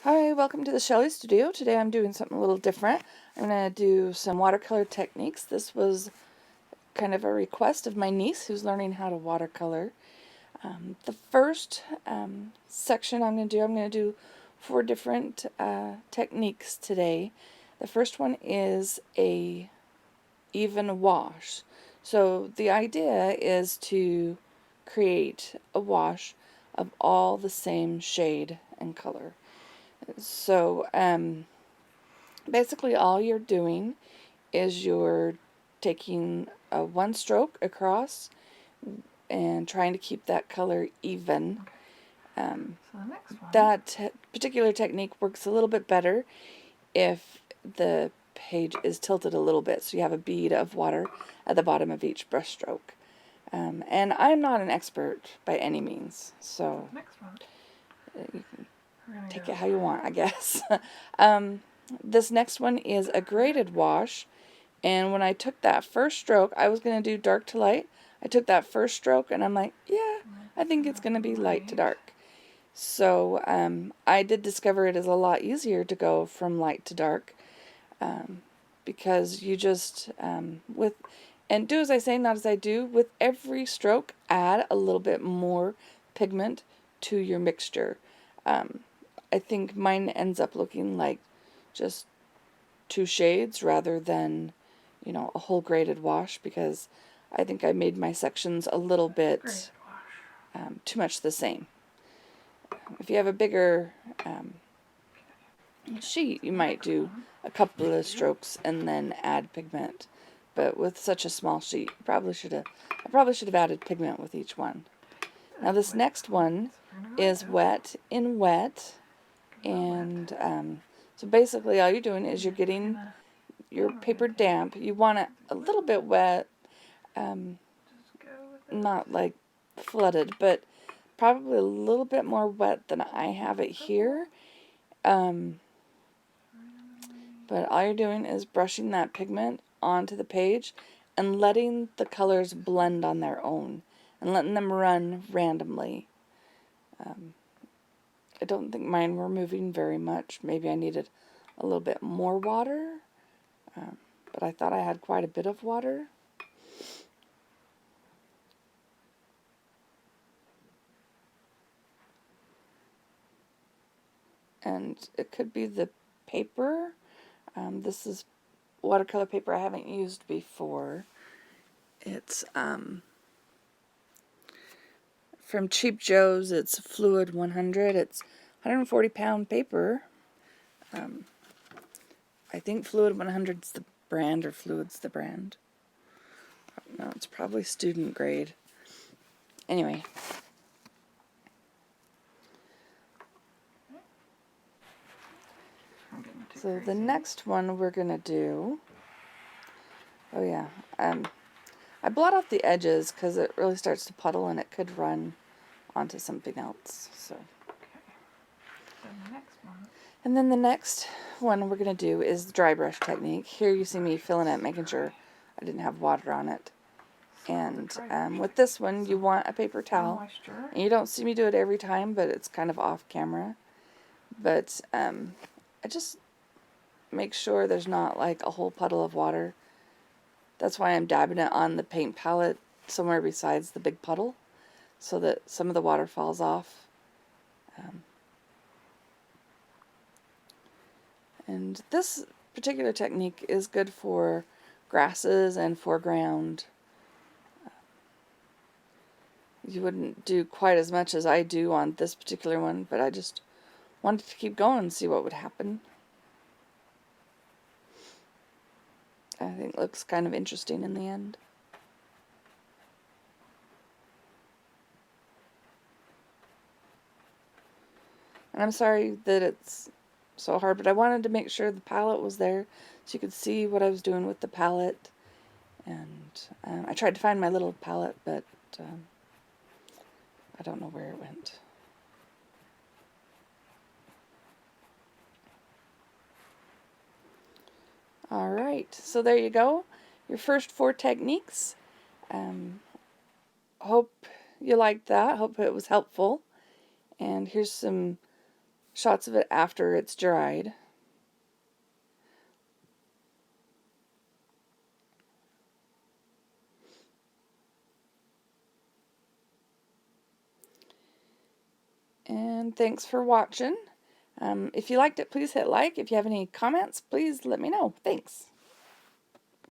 Hi, welcome to the Shelley Studio. Today I'm doing something a little different. I'm going to do some watercolor techniques. This was kind of a request of my niece who's learning how to watercolor. The first section I'm going to do 4 different techniques today. The first one is a even wash. So the idea is to create a wash of all the same shade and color. So basically all you're doing is you're taking one stroke across and trying to keep that color even. So the next one. That particular technique works a little bit better if the page is tilted a little bit, so you have a bead of water at the bottom of each brush stroke. And I'm not an expert by any means, so Next one. You can take it how you want, I guess. This next one is a graded wash, and when I took that first stroke, I was going to do dark to light. I took that first stroke and I'm like, yeah, I think it's going to be light to dark. So I did discover it is a lot easier to go from light to dark, because you just and do as I say, not as I do. With every stroke, add a little bit more pigment to your mixture. I think mine ends up looking like just 2 shades rather than, a whole graded wash, because I think I made my sections a little bit too much the same. If you have a bigger sheet, you might do a couple of strokes and then add pigment. But with such a small sheet, I probably should have added pigment with each one. Now this next one is wet in wet, and so basically all you're doing is you're getting your paper damp. You want it a little bit wet, not like flooded, but probably a little bit more wet than I have it here. But all you're doing is brushing that pigment onto the page and letting the colors blend on their own and letting them run randomly. I don't think mine were moving very much. Maybe I needed a little bit more water, but I thought I had quite a bit of water. And it could be the paper. This is watercolor paper I haven't used before. It's from Cheap Joe's. It's Fluid 100. It's 140-pound paper. I think Fluid 100's the brand, or Fluid's the brand. No, it's probably student grade. Anyway. So the next one we're going to do, I blot out the edges because it really starts to puddle and it could run onto something else. So. And then the next one we're going to do is the dry brush technique. Here you see me filling it, making sure I didn't have water on it. And with this one, you want a paper towel. And you don't see me do it every time, but it's kind of off camera. But I just make sure there's not like a whole puddle of water. That's why I'm dabbing it on the paint palette somewhere besides the big puddle, so that some of the water falls off. And this particular technique is good for grasses and foreground. You wouldn't do quite as much as I do on this particular one, but I just wanted to keep going and see what would happen. I think it looks kind of interesting in the end. And I'm sorry that it's so hard, but I wanted to make sure the palette was there so you could see what I was doing with the palette. And I tried to find my little palette, but I don't know where it went. Alright, so there you go. Your first 4 techniques. Hope you liked that. Hope it was helpful. And here's some shots of it after it's dried. And thanks for watching. If you liked it, please hit like. If you have any comments, please let me know. Thanks.